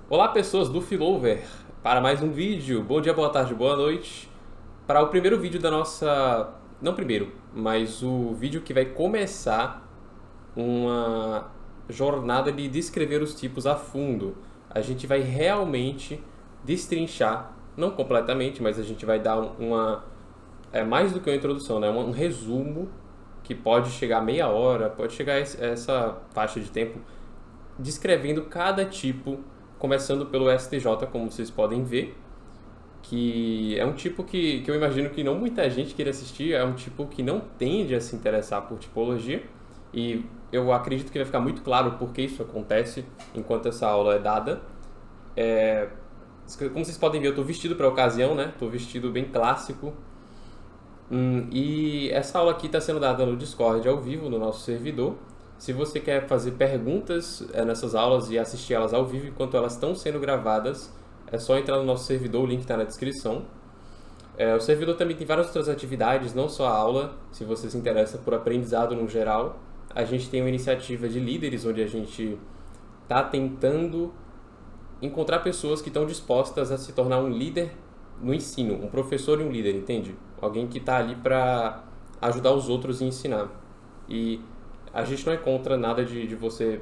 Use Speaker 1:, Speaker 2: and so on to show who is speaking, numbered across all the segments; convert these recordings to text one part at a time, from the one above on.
Speaker 1: Olá, pessoas do Filover, para mais um vídeo. Bom dia, boa tarde, boa noite. Para o primeiro vídeo da nossa. Não primeiro, mas o vídeo que vai começar uma jornada de descrever os tipos a fundo. A gente vai realmente destrinchar, não completamente, mas a gente vai dar uma. É mais do que uma introdução, né? Um resumo que pode chegar a meia hora, pode chegar a essa faixa de tempo descrevendo cada tipo, começando pelo STJ, como vocês podem ver, que é um tipo que eu imagino que não muita gente queira assistir, é um tipo que não tende a se interessar por tipologia, e eu acredito que vai ficar muito claro por que isso acontece enquanto essa aula é dada. É, Como vocês podem ver, eu estou vestido para a ocasião, né? Estou vestido bem clássico. E essa aula aqui está sendo dada no Discord ao vivo, no nosso servidor. Se você quer fazer perguntas nessas aulas e assistir elas ao vivo enquanto elas estão sendo gravadas, é só entrar no nosso servidor, o link está na descrição. O servidor também tem várias outras atividades, não só a aula, se você se interessa por aprendizado no geral. A gente tem uma iniciativa de líderes, onde a gente está tentando encontrar pessoas que estão dispostas a se tornar um líder no ensino, um professor e um líder, entende? Alguém que está ali para ajudar os outros e ensinar. E a gente não é contra nada de você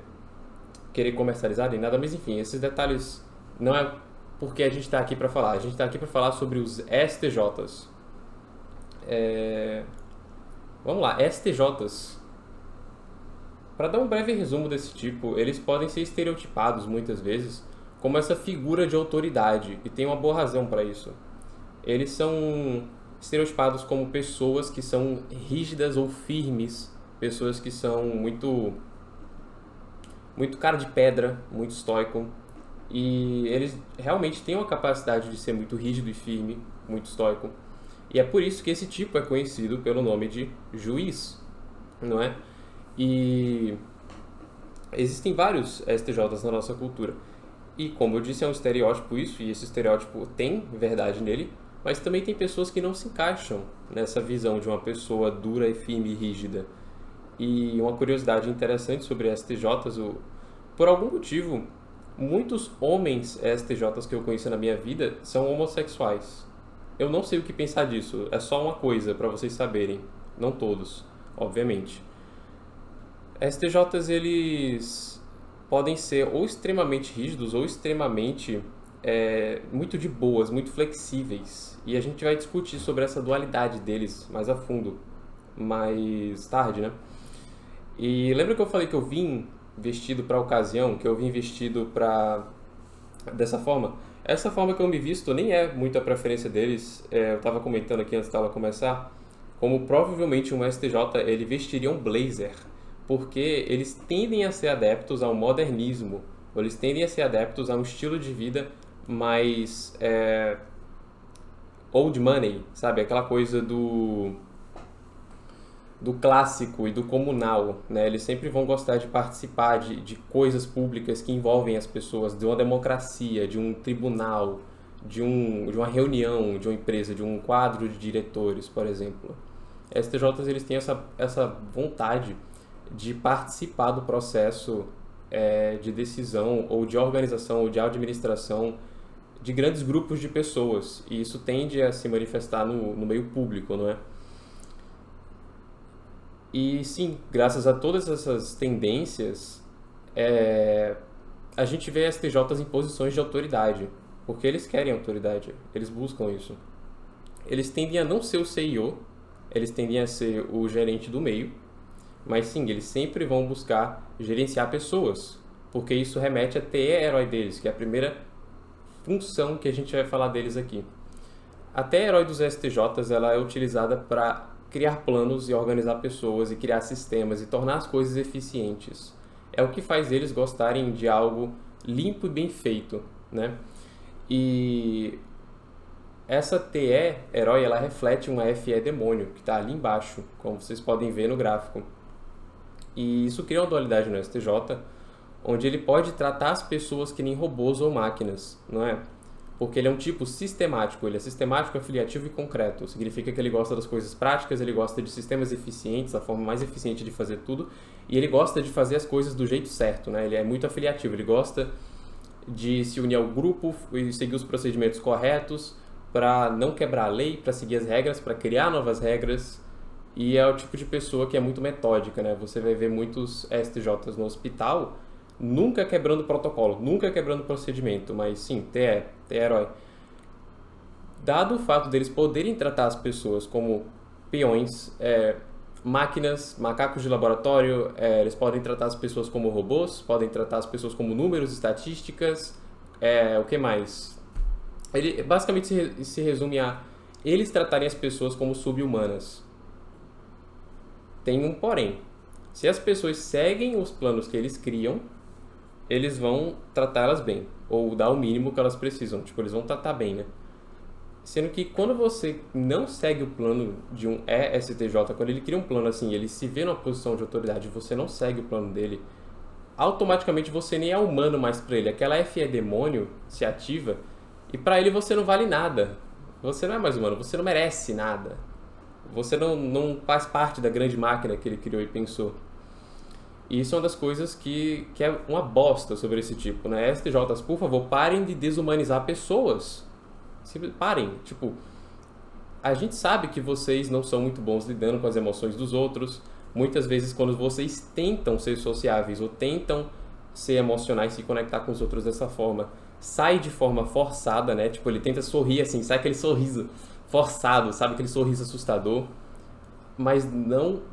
Speaker 1: querer comercializar nem nada, mas enfim, esses detalhes não é porque a gente está aqui para falar. A gente está aqui para falar sobre os STJs. Vamos lá, STJs. Para dar um breve resumo desse tipo, eles podem ser estereotipados muitas vezes como essa figura de autoridade, e tem uma boa razão para isso. Eles são estereotipados como pessoas que são rígidas ou firmes, pessoas que são muito cara de pedra, muito estoico, e eles realmente têm uma capacidade de ser muito rígido e firme, muito estoico. E é por isso que esse tipo é conhecido pelo nome de juiz, não é? E existem vários STJs na nossa cultura. E como eu disse, é um estereótipo isso, e esse estereótipo tem verdade nele, mas também tem pessoas que não se encaixam nessa visão de uma pessoa dura e firme e rígida. E uma curiosidade interessante sobre STJs, por algum motivo, muitos homens STJs que eu conheço na minha vida são homossexuais. Eu não sei o que pensar disso, é só uma coisa para vocês saberem, não todos, obviamente. STJs eles podem ser ou extremamente rígidos ou extremamente muito de boas, muito flexíveis. E a gente vai discutir sobre essa dualidade deles mais a fundo, mais tarde, né? E lembra que eu falei que eu vim vestido para a ocasião, que eu vim vestido para dessa forma? Essa forma que eu me visto nem é muito a preferência deles. Eu estava comentando aqui antes da aula começar, como provavelmente um STJ ele vestiria um blazer, porque eles tendem a ser adeptos ao modernismo, ou eles tendem a ser adeptos a um estilo de vida mais old money, sabe? Aquela coisa do clássico e do comunal, né? Eles sempre vão gostar de participar de coisas públicas que envolvem as pessoas, de uma democracia, de um tribunal, de uma reunião, de uma empresa, de um quadro de diretores, por exemplo. STJs eles têm essa vontade de participar do processo de decisão ou de organização ou de administração de grandes grupos de pessoas, e isso tende a se manifestar no meio público, não é? E sim, graças a todas essas tendências, a gente vê STJs em posições de autoridade, porque eles querem autoridade, eles buscam isso. Eles tendem a não ser o CEO, eles tendem a ser o gerente do meio, mas sim, eles sempre vão buscar gerenciar pessoas, porque isso remete a ter herói deles, que é a primeira função que a gente vai falar deles aqui. A TE herói dos STJs ela é utilizada para criar planos e organizar pessoas e criar sistemas e tornar as coisas eficientes. É o que faz eles gostarem de algo limpo e bem feito, né? E essa TE herói ela reflete uma FE demônio que está ali embaixo, como vocês podem ver no gráfico. E isso cria uma dualidade no STJ, onde ele pode tratar as pessoas que nem robôs ou máquinas, não é? Porque ele é um tipo sistemático, ele é sistemático, afiliativo e concreto. Significa que ele gosta das coisas práticas, ele gosta de sistemas eficientes, a forma mais eficiente de fazer tudo, e ele gosta de fazer as coisas do jeito certo, né? Ele é muito afiliativo, ele gosta de se unir ao grupo e seguir os procedimentos corretos para não quebrar a lei, para seguir as regras, para criar novas regras. E é o tipo de pessoa que é muito metódica, né? Você vai ver muitos STJs no hospital nunca quebrando protocolo, nunca quebrando procedimento, mas sim, TE herói. Dado o fato deles poderem tratar as pessoas como peões, máquinas, macacos de laboratório, eles podem tratar as pessoas como robôs, podem tratar as pessoas como números, estatísticas, o que mais? Ele basicamente se resume a eles tratarem as pessoas como sub-humanas. Tem um porém. Se as pessoas seguem os planos que eles criam, eles vão tratá-las bem, ou dar o mínimo que elas precisam, tipo, eles vão tratar bem, né? Sendo que quando você não segue o plano de um ESTJ, quando ele cria um plano assim, ele se vê numa posição de autoridade e você não segue o plano dele, automaticamente você nem é humano mais pra ele. Aquela FE demônio se ativa e pra ele você não vale nada. Você não é mais humano, você não merece nada. Você não faz parte da grande máquina que ele criou e pensou. E isso é uma das coisas que é uma bosta sobre esse tipo, né? STJs, por favor, parem de desumanizar pessoas. Parem, tipo, a gente sabe que vocês não são muito bons lidando com as emoções dos outros. Muitas vezes quando vocês tentam ser sociáveis ou tentam ser emocionais, se conectar com os outros dessa forma, sai de forma forçada, né? Tipo, ele tenta sorrir assim, sai aquele sorriso forçado, sabe? Aquele sorriso assustador. Mas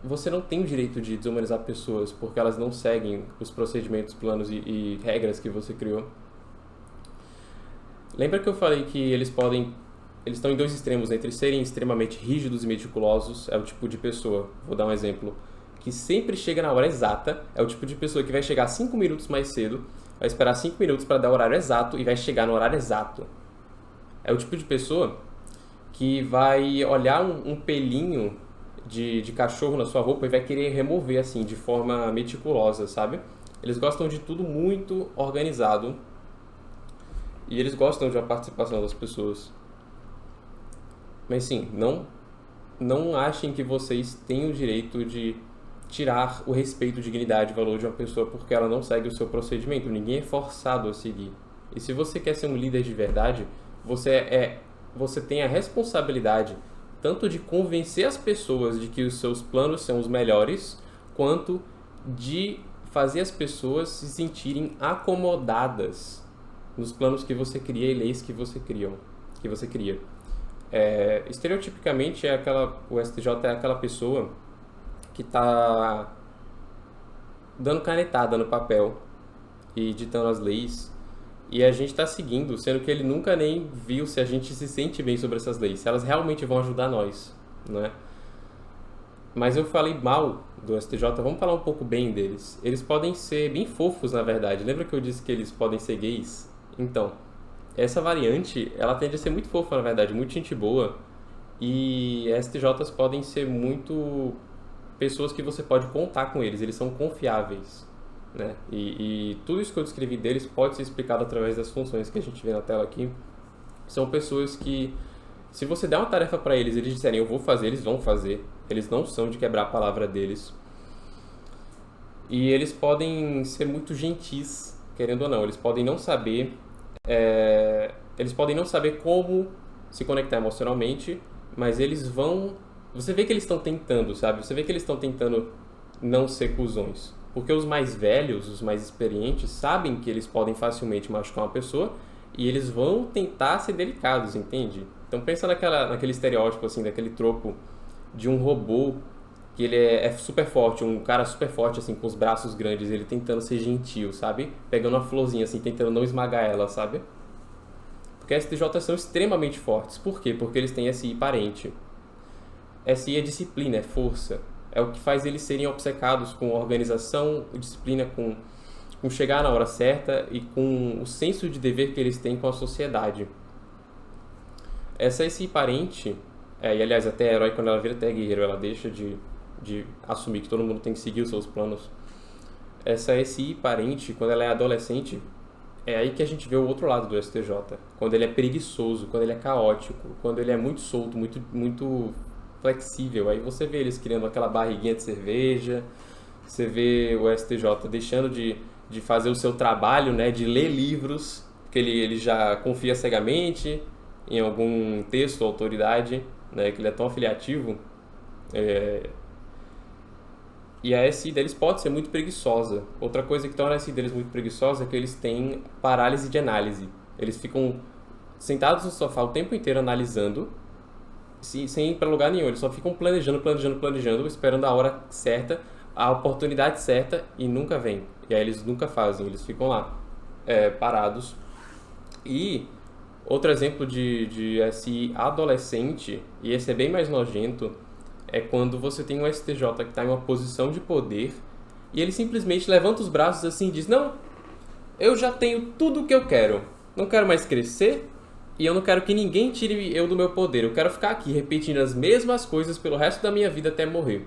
Speaker 1: você não tem o direito de desumanizar pessoas porque elas não seguem os procedimentos, planos e regras que você criou. Lembra que eu falei que eles estão em dois extremos, entre serem extremamente rígidos e meticulosos, é o tipo de pessoa, vou dar um exemplo, que sempre chega na hora exata, é o tipo de pessoa que vai chegar 5 minutos mais cedo, vai esperar 5 minutos para dar o horário exato e vai chegar no horário exato. É o tipo de pessoa que vai olhar um pelinho de cachorro na sua roupa e vai querer remover assim, de forma meticulosa, sabe? Eles gostam de tudo muito organizado. E eles gostam de a participação das pessoas. Mas sim, não achem que vocês têm o direito de tirar o respeito, dignidade e valor de uma pessoa porque ela não segue o seu procedimento. Ninguém é forçado a seguir. E se você quer ser um líder de verdade, você tem a responsabilidade tanto de convencer as pessoas de que os seus planos são os melhores, quanto de fazer as pessoas se sentirem acomodadas nos planos que você cria e leis que você cria. Estereotipicamente, o STJ é aquela pessoa que está dando canetada no papel e ditando as leis, e a gente está seguindo, sendo que ele nunca nem viu se a gente se sente bem sobre essas leis, se elas realmente vão ajudar nós, né? Mas eu falei mal do STJ, vamos falar um pouco bem deles. Eles podem ser bem fofos, na verdade. Lembra que eu disse que eles podem ser gays? Então, essa variante, ela tende a ser muito fofa, na verdade, muito gente boa. E STJs podem ser muito pessoas que você pode contar com eles são confiáveis, né? E tudo isso que eu descrevi deles pode ser explicado através das funções que a gente vê na tela aqui. São pessoas que, se você der uma tarefa para eles, eles disserem eu vou fazer, eles vão fazer. Eles não são de quebrar a palavra deles. E eles podem ser muito gentis, querendo ou não. Eles podem não saber como se conectar emocionalmente, mas eles vão... Você vê que eles estão tentando, sabe? Você vê que eles estão tentando não ser cuzões. Porque os mais velhos, os mais experientes, sabem que eles podem facilmente machucar uma pessoa e eles vão tentar ser delicados, entende? Então pensa naquele estereótipo, assim, daquele tropo de um robô que ele é super forte, um cara super forte, assim, com os braços grandes, ele tentando ser gentil, sabe? Pegando uma florzinha, assim, tentando não esmagar ela, sabe? Porque as STJs são extremamente fortes. Por quê? Porque eles têm SI parente. SI é disciplina, é força. É o que faz eles serem obcecados com organização, disciplina, com chegar na hora certa e com o senso de dever que eles têm com a sociedade. Essa SI parente, e aliás, até a herói, quando ela vira até guerreiro, ela deixa de assumir que todo mundo tem que seguir os seus planos. Essa SI parente, quando ela é adolescente, é aí que a gente vê o outro lado do STJ. Quando ele é preguiçoso, quando ele é caótico, quando ele é muito solto, muito, muito flexível. Aí você vê eles criando aquela barriguinha de cerveja, você vê o STJ deixando de de fazer o seu trabalho, né, de ler livros, porque ele já confia cegamente em algum texto ou autoridade, né, que ele é tão afiliativo. E a SI deles pode ser muito preguiçosa. Outra coisa que torna a SI deles muito preguiçosa é que eles têm parálise de análise. Eles ficam sentados no sofá o tempo inteiro analisando, sem ir para lugar nenhum. Eles só ficam planejando, esperando a hora certa, a oportunidade certa, e nunca vem. E aí eles nunca fazem, eles ficam lá, parados. E outro exemplo de SI adolescente, e esse é bem mais nojento, é quando você tem um STJ que está em uma posição de poder e ele simplesmente levanta os braços assim e diz: não, eu já tenho tudo o que eu quero, não quero mais crescer e eu não quero que ninguém tire eu do meu poder, eu quero ficar aqui repetindo as mesmas coisas pelo resto da minha vida até morrer.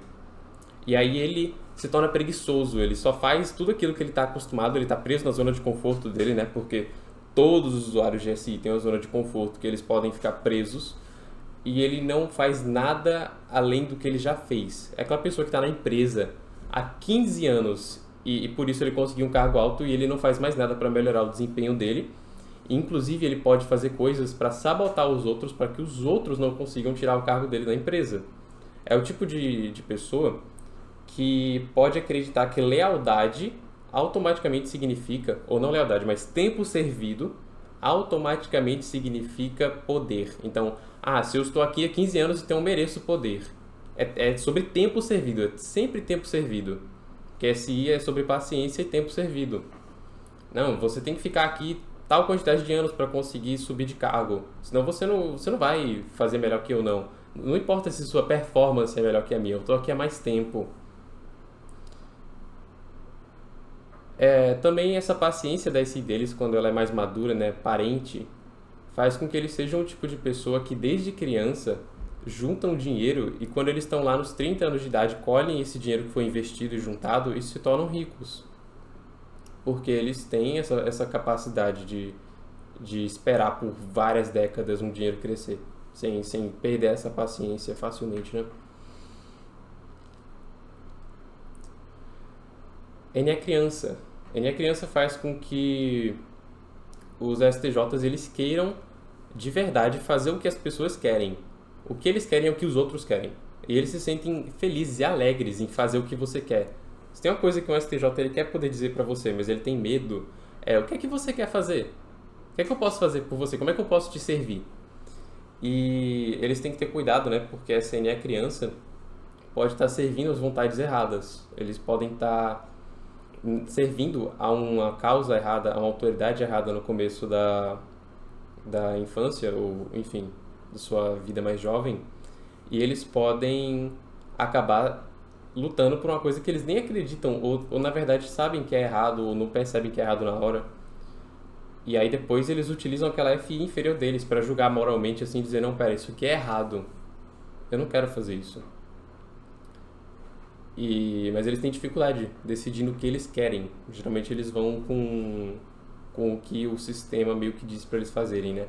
Speaker 1: E aí ele se torna preguiçoso, ele só faz tudo aquilo que ele está acostumado, ele está preso na zona de conforto dele, né? Porque todos os usuários de SI têm uma zona de conforto que eles podem ficar presos. E ele não faz nada além do que ele já fez. É aquela pessoa que está na empresa há 15 anos e por isso ele conseguiu um cargo alto e ele não faz mais nada para melhorar o desempenho dele. Inclusive, ele pode fazer coisas para sabotar os outros, para que os outros não consigam tirar o cargo dele da empresa. É o tipo de pessoa que pode acreditar que lealdade automaticamente significa, ou não lealdade, mas tempo servido, automaticamente significa poder. Então, se eu estou aqui há 15 anos, então eu mereço poder. É sobre tempo servido, é sempre tempo servido. Que SI é sobre paciência e tempo servido. Não, você tem que ficar aqui tal quantidade de anos para conseguir subir de cargo. Senão você não vai fazer melhor que eu, não. Não importa se sua performance é melhor que a minha, eu estou aqui há mais tempo. Também essa paciência da SI deles, quando ela é mais madura, né, parente, faz com que eles sejam o tipo de pessoa que desde criança juntam dinheiro e quando eles estão lá nos 30 anos de idade, colhem esse dinheiro que foi investido e juntado e se tornam ricos. Porque eles têm essa capacidade de esperar por várias décadas um dinheiro crescer, sem perder essa paciência facilmente, né? N é criança. N é criança faz com que os STJs eles queiram de verdade fazer o que as pessoas querem. O que eles querem é o que os outros querem. E eles se sentem felizes e alegres em fazer o que você quer. Se tem uma coisa que um STJ ele quer poder dizer pra você, mas ele tem medo, o que é que você quer fazer? O que é que eu posso fazer por você? Como é que eu posso te servir? E eles têm que ter cuidado, né? Porque a SN é criança, pode estar servindo às vontades erradas. Eles podem estar servindo a uma causa errada, a uma autoridade errada no começo da infância, ou enfim, da sua vida mais jovem, e eles podem acabar lutando por uma coisa que eles nem acreditam, ou na verdade sabem que é errado, ou não percebem que é errado na hora. E aí depois eles utilizam aquela FI inferior deles para julgar moralmente, assim, dizer: não, pera, isso aqui é errado, eu não quero fazer isso. Mas eles têm dificuldade decidindo o que eles querem. Geralmente eles vão com o que o sistema meio que diz para eles fazerem, né?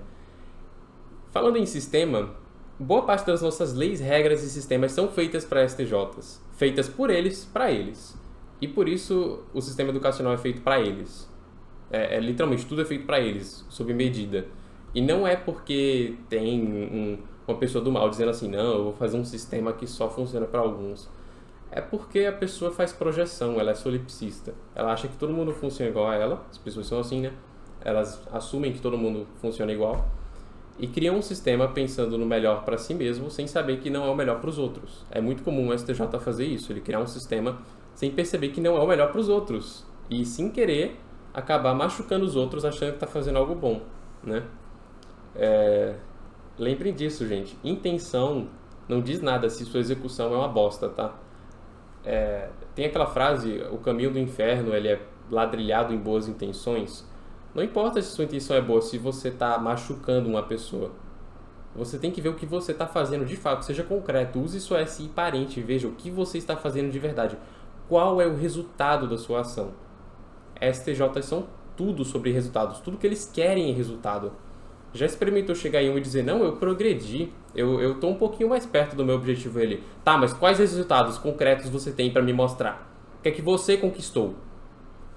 Speaker 1: Falando em sistema, boa parte das nossas leis, regras e sistemas são feitas para STJs. Feitas por eles, para eles. E por isso o sistema educacional é feito para eles. Literalmente tudo é feito para eles, sob medida. E não é porque tem uma pessoa do mal dizendo assim: não, eu vou fazer um sistema que só funciona para alguns. É porque a pessoa faz projeção, ela é solipsista. Ela acha que todo mundo funciona igual a ela, as pessoas são assim, né? Elas assumem que todo mundo funciona igual e criam um sistema pensando no melhor para si mesmo, sem saber que não é o melhor para os outros. É muito comum o STJ fazer isso, ele criar um sistema sem perceber que não é o melhor para os outros e, sem querer, acabar machucando os outros achando que está fazendo algo bom, né? Lembrem disso, gente. Intenção não diz nada se sua execução é uma bosta, tá? Tem aquela frase: o caminho do inferno ele é ladrilhado em boas intenções. Não importa se sua intenção é boa, se você está machucando uma pessoa. Você tem que ver o que você está fazendo de fato, seja concreto. Use sua SI parente, veja o que você está fazendo de verdade. Qual é o resultado da sua ação? STJs são tudo sobre resultados, tudo que eles querem é resultado. Já experimentou chegar em um e dizer: não, eu progredi, eu estou um pouquinho mais perto do meu objetivo ali. Tá, mas quais resultados concretos você tem para me mostrar? O que é que você conquistou?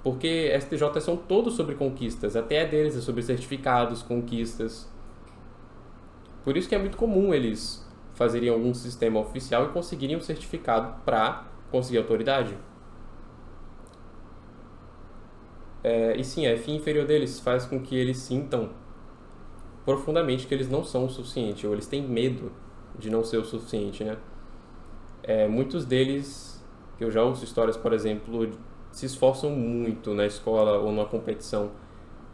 Speaker 1: Porque STJ são todos sobre conquistas, até a deles é sobre certificados, conquistas. Por isso que é muito comum eles fazerem algum sistema oficial e conseguirem um certificado para conseguir autoridade. E sim, a fim inferior deles faz com que eles sintam profundamente que eles não são o suficiente, ou eles têm medo de não ser o suficiente, né? Muitos deles, eu já ouço histórias, por exemplo, se esforçam muito na escola ou numa competição.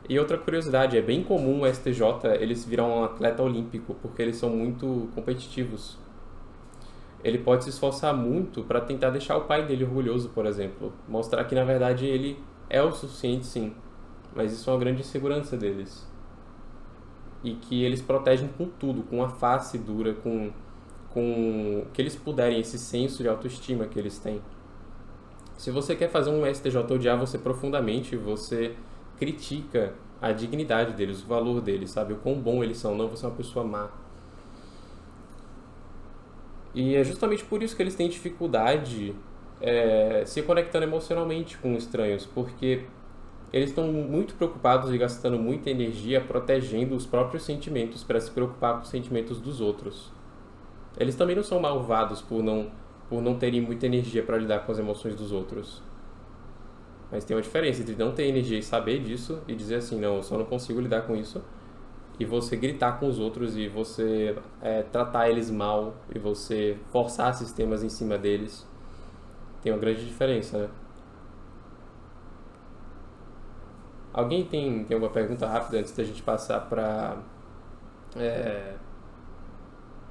Speaker 1: E outra curiosidade, é bem comum o STJ eles virar um atleta olímpico, porque eles são muito competitivos. Ele pode se esforçar muito para tentar deixar o pai dele orgulhoso, por exemplo. Mostrar que, na verdade, ele é o suficiente, sim. Mas isso é uma grande insegurança deles. E que eles protegem com tudo, com a face dura, com o que eles puderem, esse senso de autoestima que eles têm. Se você quer fazer um STJ odiar você profundamente, você critica a dignidade deles, o valor deles, sabe? O quão bom eles são, não você é uma pessoa má. E é justamente por isso que eles têm dificuldade se conectando emocionalmente com estranhos, porque eles estão muito preocupados e gastando muita energia protegendo os próprios sentimentos para se preocupar com os sentimentos dos outros. Eles também não são malvados por não terem muita energia para lidar com as emoções dos outros. Mas tem uma diferença entre não ter energia e saber disso e dizer assim, não, eu só não consigo lidar com isso, e você gritar com os outros e você tratar eles mal e você forçar sistemas em cima deles. Tem uma grande diferença, né? Alguém tem alguma pergunta rápida antes da gente passar para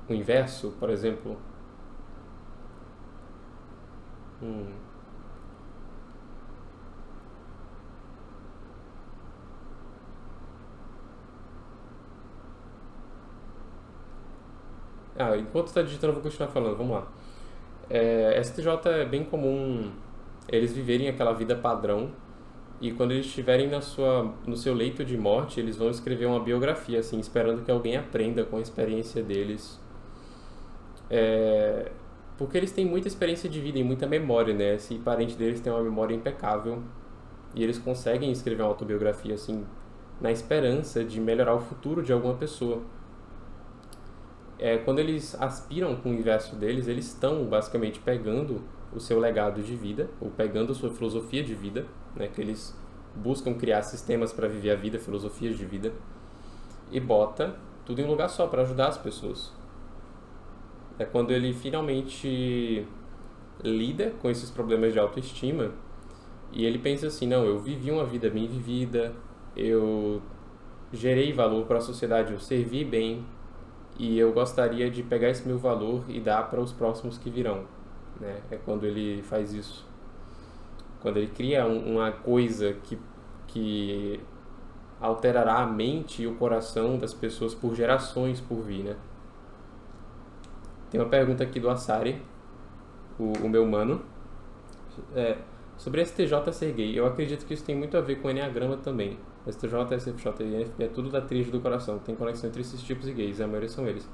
Speaker 1: o inverso, por exemplo? Enquanto está digitando, eu vou continuar falando. Vamos lá. STJ é bem comum eles viverem aquela vida padrão e quando eles estiverem no seu leito de morte, eles vão escrever uma biografia, assim, esperando que alguém aprenda com a experiência deles. Porque eles têm muita experiência de vida e muita memória, né? Esse parente deles tem uma memória impecável e eles conseguem escrever uma autobiografia, assim, na esperança de melhorar o futuro de alguma pessoa. Quando eles aspiram com o inverso deles, eles estão basicamente pegando o seu legado de vida, ou pegando a sua filosofia de vida, né, que eles buscam criar sistemas para viver a vida, filosofias de vida, e bota tudo em um lugar só para ajudar as pessoas. É quando ele finalmente lida com esses problemas de autoestima e ele pensa assim, não, eu vivi uma vida bem vivida, eu gerei valor para a sociedade, eu servi bem, e eu gostaria de pegar esse meu valor e dar para os próximos que virão, né? É quando ele faz isso. Quando ele cria uma coisa que alterará a mente e o coração das pessoas por gerações por vir, né? Tem uma pergunta aqui do Assari, o meu mano, sobre STJ ser gay. Eu acredito que isso tem muito a ver com Enneagrama também. STJ, SFJ e INFP é tudo da tríade do coração. Tem conexão entre esses tipos e gays, a maioria são eles.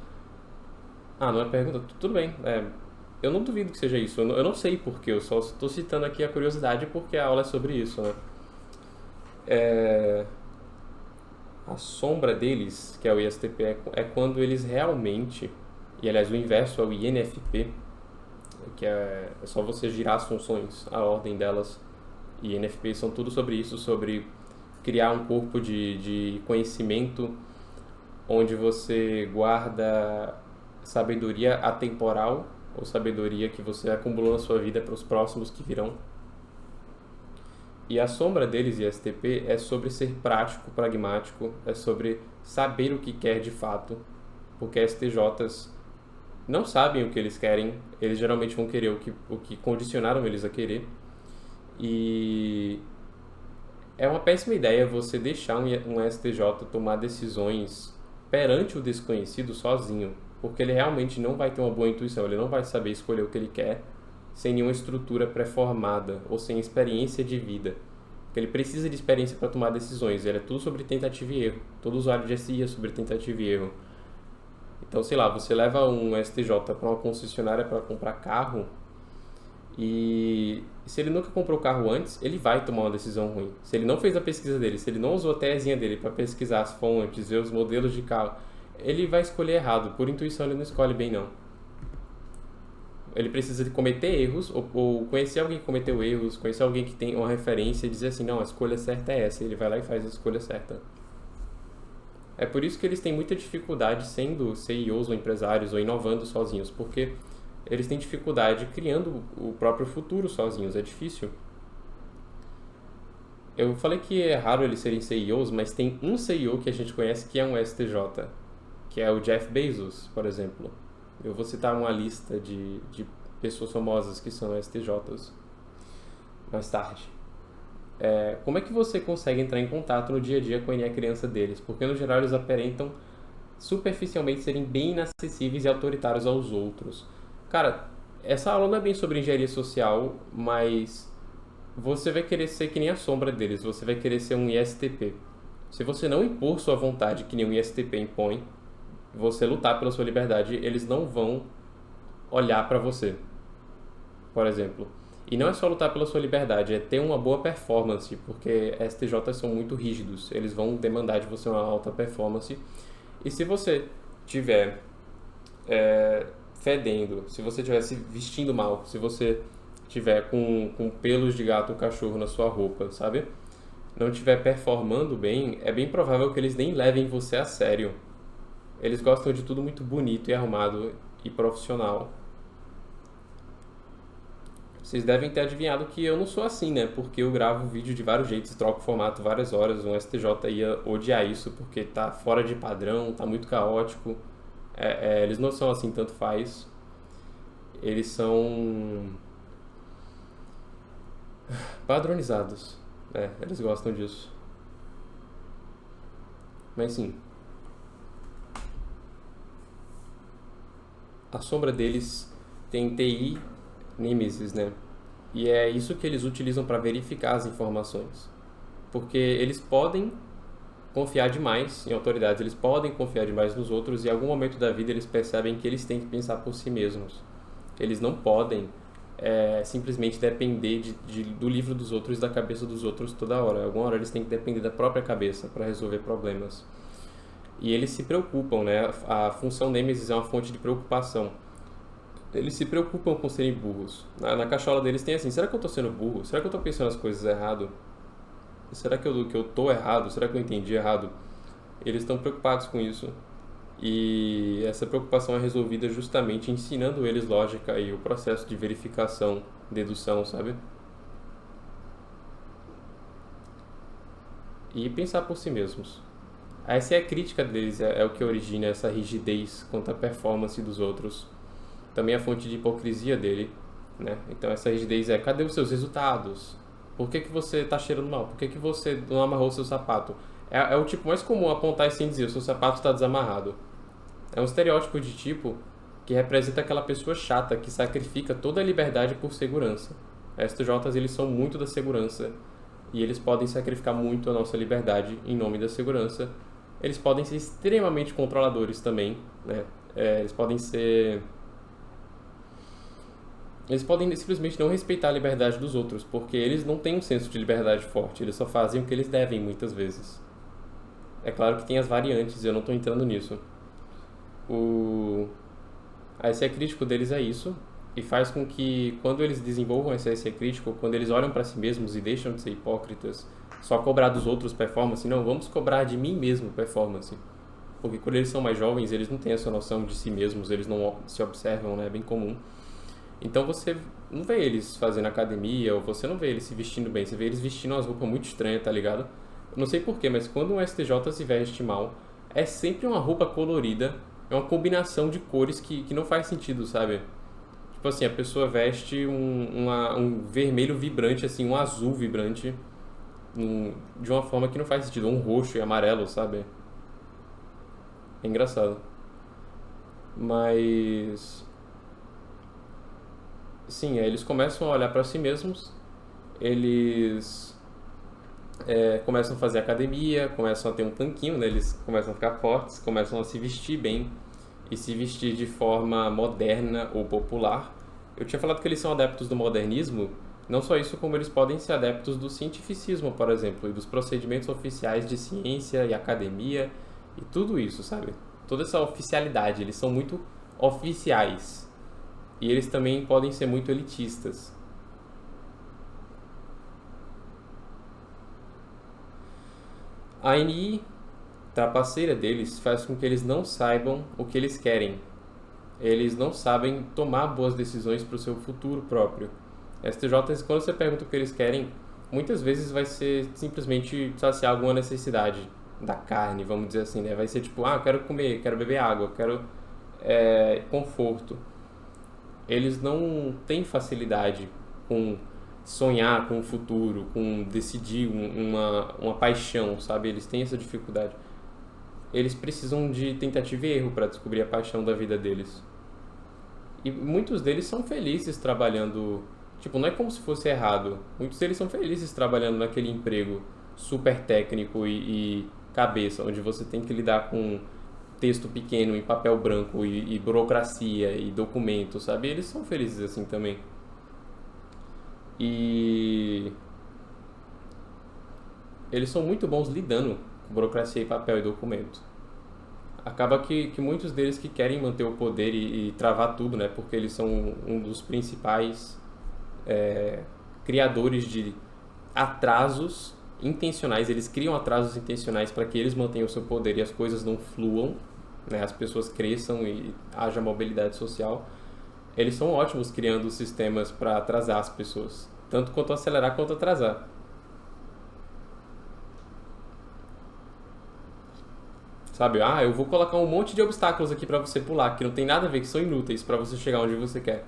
Speaker 1: Não é pergunta? Tudo bem. Eu não duvido que seja isso. Eu não sei porquê, eu só estou citando aqui a curiosidade porque a aula é sobre isso, né? A sombra deles, que é o ISTP, é quando eles realmente, e aliás o inverso é o INFP, que é só você girar as funções, a ordem delas, e INFP são tudo sobre isso, sobre criar um corpo de conhecimento onde você guarda sabedoria atemporal ou sabedoria que você acumulou na sua vida para os próximos que virão. E a sombra deles, ISTP, é sobre ser prático, pragmático, é sobre saber o que quer de fato, porque STJs não sabem o que eles querem, eles geralmente vão querer o que condicionaram eles a querer. E é uma péssima ideia você deixar um STJ tomar decisões perante o desconhecido sozinho, porque ele realmente não vai ter uma boa intuição, ele não vai saber escolher o que ele quer sem nenhuma estrutura pré-formada ou sem experiência de vida. Porque ele precisa de experiência para tomar decisões, ele é tudo sobre tentativa e erro. Todo usuário de SI é sobre tentativa e erro. Então, sei lá, você leva um STJ para uma concessionária para comprar carro E se ele nunca comprou o carro antes, ele vai tomar uma decisão ruim. Se ele não fez a pesquisa dele, se ele não usou a tesinha dele para pesquisar as fontes, ver os modelos de carro, ele vai escolher errado. Por intuição, ele não escolhe bem, não. Ele precisa de cometer erros, ou conhecer alguém que cometeu erros, conhecer alguém que tem uma referência e dizer assim, não, a escolha certa é essa. Ele vai lá e faz a escolha certa. É por isso que eles têm muita dificuldade sendo CEOs ou empresários ou inovando sozinhos, porque eles têm dificuldade criando o próprio futuro sozinhos, é difícil. Eu falei que é raro eles serem CEOs, mas tem um CEO que a gente conhece que é um STJ, que é o Jeff Bezos, por exemplo. Eu vou citar uma lista de pessoas famosas que são STJs mais tarde. Como é que você consegue entrar em contato no dia a dia com a criança deles? Porque no geral eles aparentam superficialmente serem bem inacessíveis e autoritários aos outros. Cara, essa aula não é bem sobre engenharia social, mas você vai querer ser que nem a sombra deles, você vai querer ser um ISTP. Se você não impor sua vontade que nem um ISTP impõe, você lutar pela sua liberdade, eles não vão olhar pra você, por exemplo. E não é só lutar pela sua liberdade, é ter uma boa performance, porque STJs são muito rígidos, eles vão demandar de você uma alta performance. E se você tiver fedendo, se você estiver se vestindo mal, se você tiver com pelos de gato ou cachorro na sua roupa, sabe? Não estiver performando bem, é bem provável que eles nem levem você a sério. Eles gostam de tudo muito bonito e arrumado e profissional. Vocês devem ter adivinhado que eu não sou assim, né? Porque eu gravo vídeo de vários jeitos, troco o formato várias horas. Um STJ ia odiar isso porque tá fora de padrão, tá muito caótico. Eles não são assim, tanto faz. Eles são padronizados. Eles gostam disso. Mas sim, a sombra deles tem TI Nemesis, né? E é isso que eles utilizam para verificar as informações. Porque eles podem confiar demais em autoridades, eles podem confiar demais nos outros e em algum momento da vida eles percebem que eles têm que pensar por si mesmos. Eles não podem simplesmente depender do livro dos outros e da cabeça dos outros toda hora. Alguma hora eles têm que depender da própria cabeça para resolver problemas. E eles se preocupam, né? A função Nemesis é uma fonte de preocupação. Eles se preocupam com serem burros. Na cachola deles tem assim, será que eu tô sendo burro? Será que eu tô pensando as coisas errado? Será que eu tô errado? Será que eu entendi errado? Eles estão preocupados com isso. E essa preocupação é resolvida justamente ensinando eles lógica e o processo de verificação, dedução, sabe? E pensar por si mesmos. Essa é a crítica deles, é o que origina essa rigidez quanto à performance dos outros. Também a fonte de hipocrisia dele, né? Então essa rigidez cadê os seus resultados? Por que você está cheirando mal? Por que você não amarrou o seu sapato? É o tipo mais comum apontar e sem dizer, o seu sapato está desamarrado. É um estereótipo de tipo que representa aquela pessoa chata que sacrifica toda a liberdade por segurança. STJs, eles são muito da segurança e eles podem sacrificar muito a nossa liberdade em nome da segurança. Eles podem ser extremamente controladores também, né? Eles podem simplesmente não respeitar a liberdade dos outros, porque eles não têm um senso de liberdade forte, eles só fazem o que eles devem muitas vezes. É claro que tem as variantes, eu não estou entrando nisso. A SE crítico deles é isso, e faz com que quando eles desenvolvam esse SE crítico, quando eles olham para si mesmos e deixam de ser hipócritas, só cobrar dos outros performance, não, vamos cobrar de mim mesmo performance. Porque quando eles são mais jovens, eles não têm essa noção de si mesmos, eles não se observam, né? É bem comum. Então você não vê eles fazendo academia, ou você não vê eles se vestindo bem, você vê eles vestindo umas roupas muito estranhas, tá ligado? Eu não sei porquê, mas quando um STJ se veste mal, é sempre uma roupa colorida, é uma combinação de cores que não faz sentido, sabe? Tipo assim, a pessoa veste um vermelho vibrante, assim, um azul vibrante, de uma forma que não faz sentido, um roxo e amarelo, sabe? É engraçado. Mas sim, eles começam a olhar para si mesmos, eles começam a fazer academia, começam a ter um tanquinho, né? Eles começam a ficar fortes, começam a se vestir bem e se vestir de forma moderna ou popular. Eu tinha falado que eles são adeptos do modernismo, não só isso, como eles podem ser adeptos do cientificismo, por exemplo, e dos procedimentos oficiais de ciência e academia e tudo isso, sabe? Toda essa oficialidade, eles são muito oficiais. E eles também podem ser muito elitistas. A NI trapaceira deles faz com que eles não saibam o que eles querem. Eles não sabem tomar boas decisões para o seu futuro próprio. STJs, quando você pergunta o que eles querem, muitas vezes vai ser simplesmente saciar alguma necessidade da carne, vamos dizer assim, né? Vai ser tipo, eu quero comer, quero beber água, quero conforto. Eles não têm facilidade com sonhar com o futuro, com decidir uma paixão, sabe? Eles têm essa dificuldade. Eles precisam de tentativa e erro para descobrir a paixão da vida deles. E muitos deles são felizes trabalhando. Tipo, não é como se fosse errado. Muitos deles são felizes trabalhando naquele emprego super técnico e cabeça, onde você tem que lidar com texto pequeno em papel branco e burocracia e documentos, sabe? Eles são felizes assim também. E eles são muito bons lidando com burocracia e papel e documento. Acaba que muitos deles que querem manter o poder e travar tudo, né? Porque eles são um dos principais criadores de atrasos intencionais. Eles criam atrasos intencionais para que eles mantenham o seu poder e as coisas não fluam, né? As pessoas cresçam e haja mobilidade social. Eles são ótimos criando sistemas para atrasar as pessoas, tanto quanto acelerar quanto atrasar. Sabe, eu vou colocar um monte de obstáculos aqui para você pular, que não tem nada a ver, que são inúteis para você chegar onde você quer.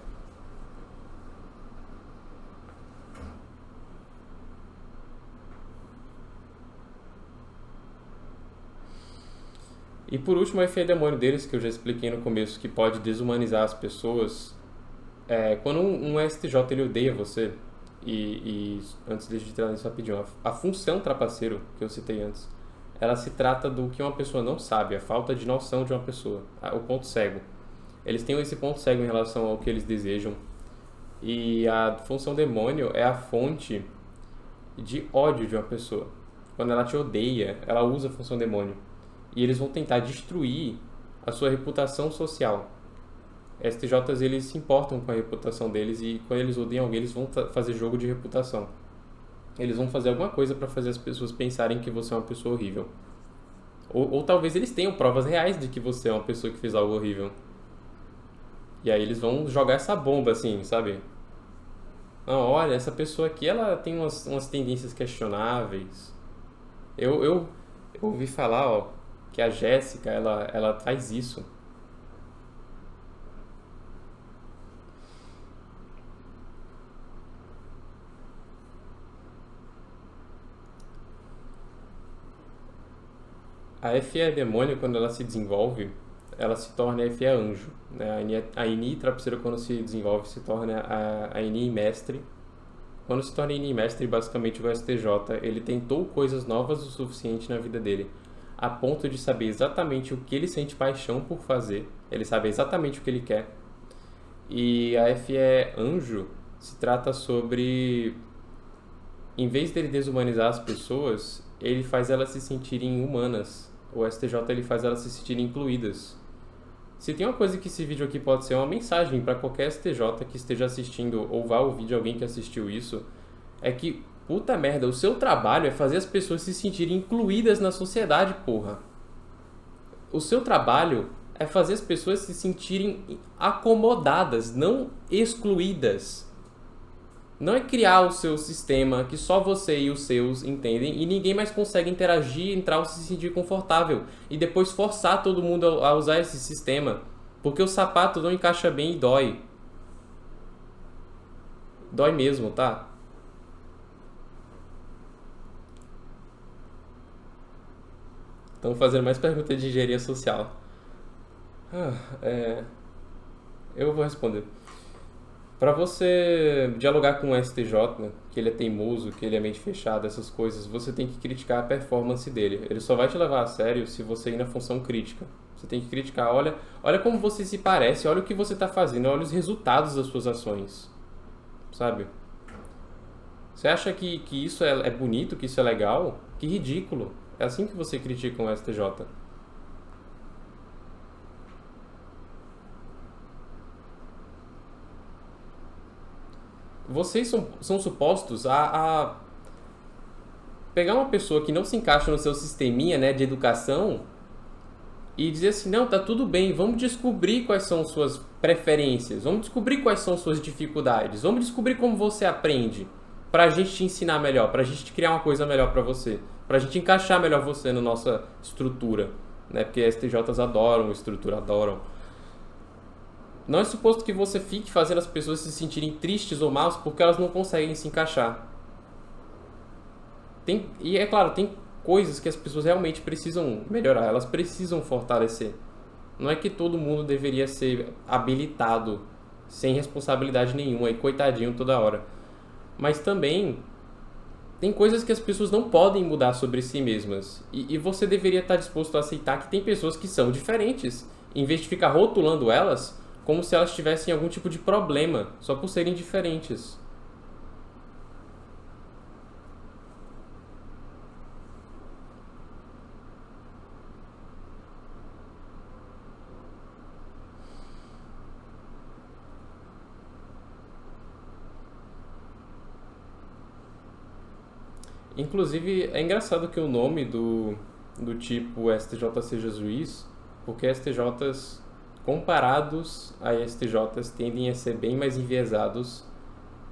Speaker 1: E por último, o efeito demônio deles, que eu já expliquei no começo, que pode desumanizar as pessoas. Quando um STJ ele odeia você, e antes de entrar nisso rapidinho, a função trapaceiro, que eu citei antes, ela se trata do que uma pessoa não sabe, a falta de noção de uma pessoa, o ponto cego. Eles têm esse ponto cego em relação ao que eles desejam. E a função demônio é a fonte de ódio de uma pessoa. Quando ela te odeia, ela usa a função demônio. E eles vão tentar destruir a sua reputação social. STJs, eles se importam com a reputação deles e quando eles odeiam alguém, eles vão fazer jogo de reputação. Eles vão fazer alguma coisa para fazer as pessoas pensarem que você é uma pessoa horrível. Ou talvez eles tenham provas reais de que você é uma pessoa que fez algo horrível. E aí eles vão jogar essa bomba assim, sabe? Não, olha, essa pessoa aqui, ela tem umas tendências questionáveis. Eu ouvi falar, que a Jéssica, ela faz isso. A FE demônio, quando ela se desenvolve, ela se torna a FE anjo. Né? A INI trapaceiro, quando se desenvolve, se torna a INI mestre. Quando se torna INI mestre, basicamente o STJ, ele tentou coisas novas o suficiente na vida dele, a ponto de saber exatamente o que ele sente paixão por fazer. Ele sabe exatamente o que ele quer. E a FE anjo se trata sobre, em vez dele desumanizar as pessoas, ele faz elas se sentirem humanas. O STJ, ele faz elas se sentirem incluídas. Se tem uma coisa que esse vídeo aqui pode ser uma mensagem para qualquer STJ que esteja assistindo ou vá ouvir de alguém que assistiu isso, é que, puta merda, o seu trabalho é fazer as pessoas se sentirem incluídas na sociedade, porra. O seu trabalho é fazer as pessoas se sentirem acomodadas, não excluídas. Não é criar o seu sistema que só você e os seus entendem e ninguém mais consegue interagir, entrar ou se sentir confortável. E depois forçar todo mundo a usar esse sistema. Porque o sapato não encaixa bem e dói. Dói mesmo, tá? Estão fazendo mais perguntas de engenharia social. Eu vou responder. Para você dialogar com o STJ, que ele é teimoso, que ele é mente fechada, essas coisas, você tem que criticar a performance dele. Ele só vai te levar a sério se você ir na função crítica. Você tem que criticar, olha como você se parece, olha o que você está fazendo, olha os resultados das suas ações, sabe? Você acha que isso é bonito, que isso é legal? Que ridículo. É assim que você critica um STJ. Vocês são supostos a pegar uma pessoa que não se encaixa no seu sisteminha, né, de educação e dizer assim, não, tá tudo bem, vamos descobrir quais são suas preferências, vamos descobrir quais são suas dificuldades, vamos descobrir como você aprende, pra gente te ensinar melhor, pra gente criar uma coisa melhor pra você, pra gente encaixar melhor você na nossa estrutura, né, porque STJs adoram estrutura, adoram. Não é suposto que você fique fazendo as pessoas se sentirem tristes ou maus porque elas não conseguem se encaixar. E é claro, tem coisas que as pessoas realmente precisam melhorar, elas precisam fortalecer. Não é que todo mundo deveria ser habilitado sem responsabilidade nenhuma e coitadinho toda hora. Mas também tem coisas que as pessoas não podem mudar sobre si mesmas. E você deveria estar disposto a aceitar que tem pessoas que são diferentes, em vez de ficar rotulando elas como se elas tivessem algum tipo de problema só por serem diferentes. Inclusive, é engraçado que o nome do tipo STJ seja juiz, porque STJs comparados a STJs tendem a ser bem mais enviesados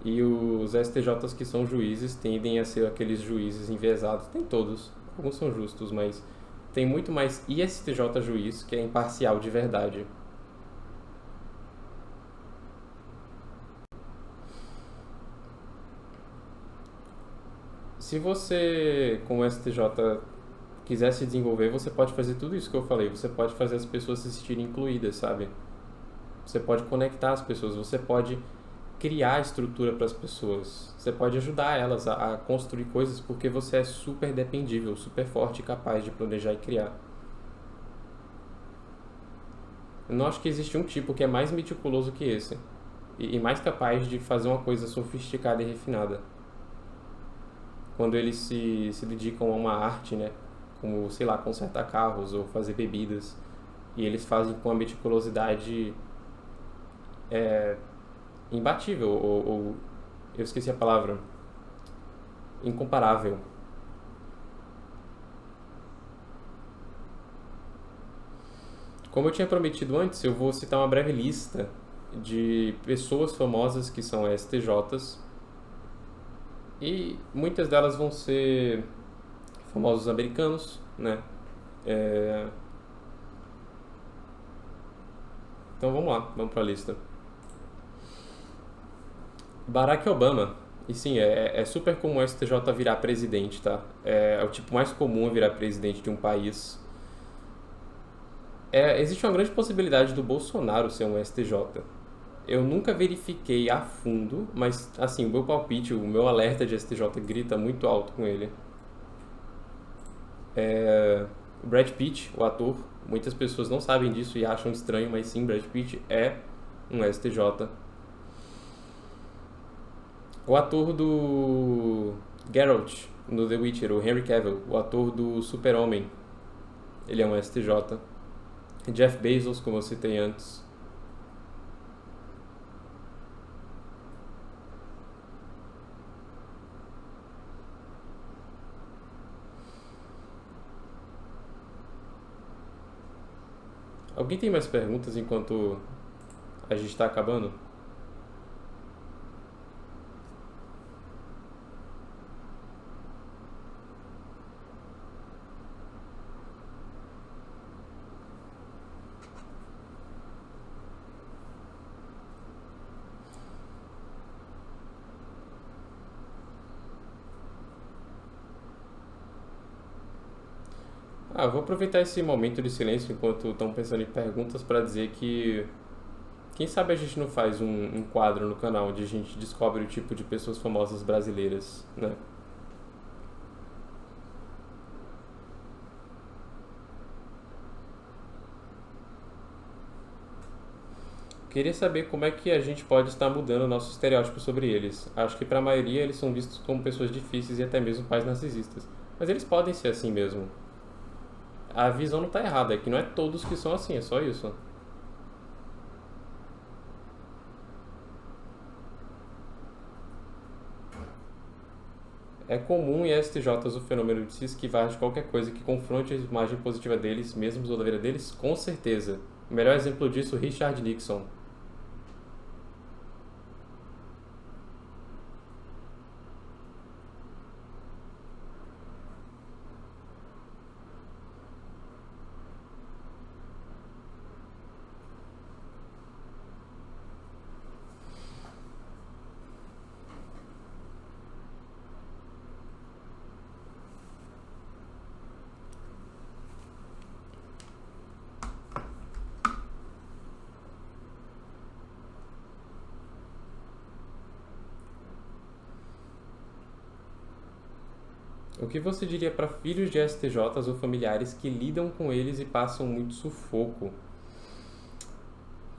Speaker 1: e os STJs que são juízes tendem a ser aqueles juízes enviesados. Tem todos, alguns são justos, mas tem muito mais ISTJ juiz que é imparcial de verdade. Se você, como STJ, quiser se desenvolver, você pode fazer tudo isso que eu falei. Você pode fazer as pessoas se sentirem incluídas, sabe? Você pode conectar as pessoas, você pode criar estrutura para as pessoas. Você pode ajudar elas a construir coisas porque você é super dependível, super forte e capaz de planejar e criar. Eu não acho que existe um tipo que é mais meticuloso que esse e mais capaz de fazer uma coisa sofisticada e refinada. Quando eles se dedicam a uma arte, né? Como, sei lá, consertar carros ou fazer bebidas. E eles fazem com uma meticulosidade imbatível, ou eu esqueci a palavra, incomparável. Como eu tinha prometido antes, eu vou citar uma breve lista de pessoas famosas que são STJs e muitas delas vão ser famosos americanos, né? É, Então vamos lá, vamos para a lista. Barack Obama. E sim, é super comum o STJ virar presidente, tá? É o tipo mais comum a virar presidente de um país. Existe uma grande possibilidade do Bolsonaro ser um STJ. Eu nunca verifiquei a fundo, mas assim, o meu palpite, o meu alerta de STJ grita muito alto com ele. O Brad Pitt, o ator, muitas pessoas não sabem disso e acham estranho, mas sim, Brad Pitt é um STJ. O ator do Geralt no The Witcher, o Henry Cavill, o ator do Super-Homem, ele é um STJ. Jeff Bezos, como eu citei antes. Alguém tem mais perguntas enquanto a gente está acabando? Vou aproveitar esse momento de silêncio enquanto estão pensando em perguntas para dizer que Quem sabe a gente não faz um quadro no canal onde a gente descobre o tipo de pessoas famosas brasileiras, né? Queria saber como é que a gente pode estar mudando o nosso estereótipo sobre eles. Acho que para a maioria eles são vistos como pessoas difíceis e até mesmo pais narcisistas. Mas eles podem ser assim mesmo. A visão não tá errada, é que não é todos que são assim, é só isso. É comum em STJs o fenômeno de se esquivar de qualquer coisa que confronte a imagem positiva deles, mesmo da vida deles, com certeza. O melhor exemplo disso, Richard Nixon. O que você diria para filhos de STJs ou familiares que lidam com eles e passam muito sufoco?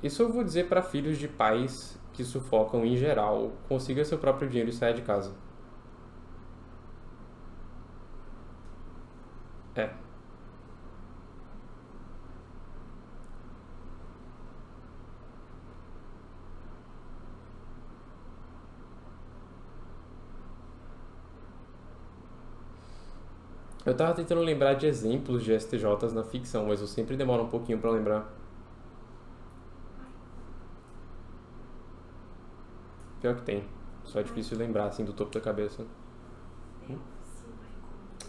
Speaker 1: Isso eu vou dizer para filhos de pais que sufocam em geral. Consiga seu próprio dinheiro e saia de casa. É. Eu tava tentando lembrar de exemplos de STJs na ficção, mas eu sempre demoro um pouquinho para lembrar. Pior que tem. Só é difícil lembrar assim do topo da cabeça.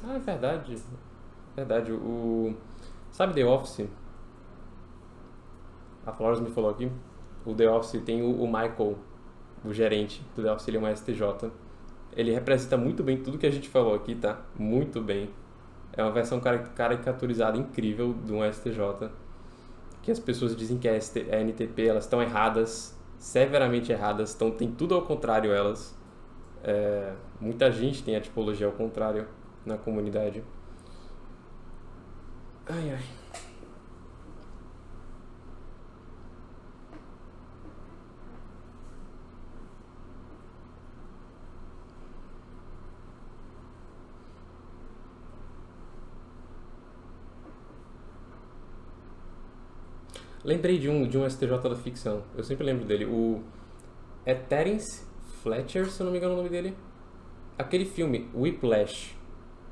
Speaker 1: Ah, é verdade. Verdade. Sabe The Office? A Flores me falou aqui. O The Office tem o Michael, o gerente do The Office, ele é um STJ. Ele representa muito bem tudo que a gente falou aqui, tá? Muito bem. É uma versão caricaturizada incrível de um STJ. Que as pessoas dizem que é NTP, elas estão erradas, severamente erradas, tem tudo ao contrário elas. Muita gente tem a tipologia ao contrário na comunidade. Ai, ai. Lembrei de um STJ da ficção. Eu sempre lembro dele. É Terence Fletcher, se eu não me engano o nome dele. Aquele filme, Whiplash,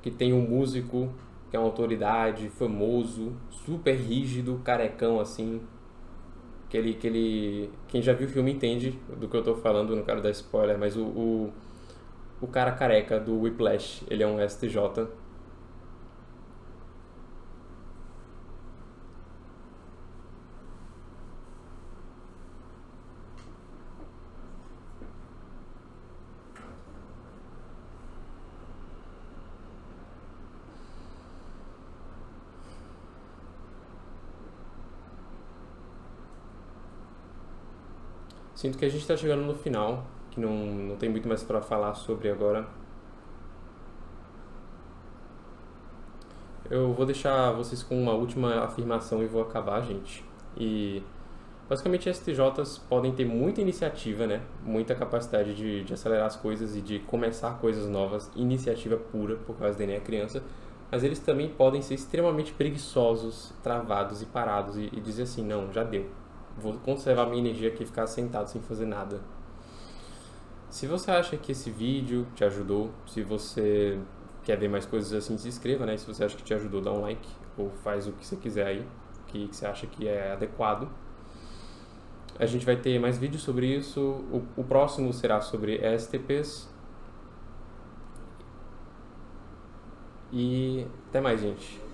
Speaker 1: que tem um músico que é uma autoridade, famoso, super rígido, carecão assim. Quem já viu o filme entende do que eu tô falando, não quero dar spoiler, mas o cara careca do Whiplash, ele é um STJ. Sinto que a gente está chegando no final, que não tem muito mais para falar sobre agora. Eu vou deixar vocês com uma última afirmação e vou acabar, gente. E basicamente STJs podem ter muita iniciativa, né? Muita capacidade de acelerar as coisas e de começar coisas novas, iniciativa pura, por causa da nem é criança. Mas eles também podem ser extremamente preguiçosos, travados e parados e dizer assim, não, já deu. Vou conservar minha energia aqui e ficar sentado sem fazer nada. Se você acha que esse vídeo te ajudou, se você quer ver mais coisas assim, se inscreva, né? Se você acha que te ajudou, dá um like ou faz o que você quiser aí, que você acha que é adequado. A gente vai ter mais vídeos sobre isso. O próximo será sobre STPs. E até mais, gente.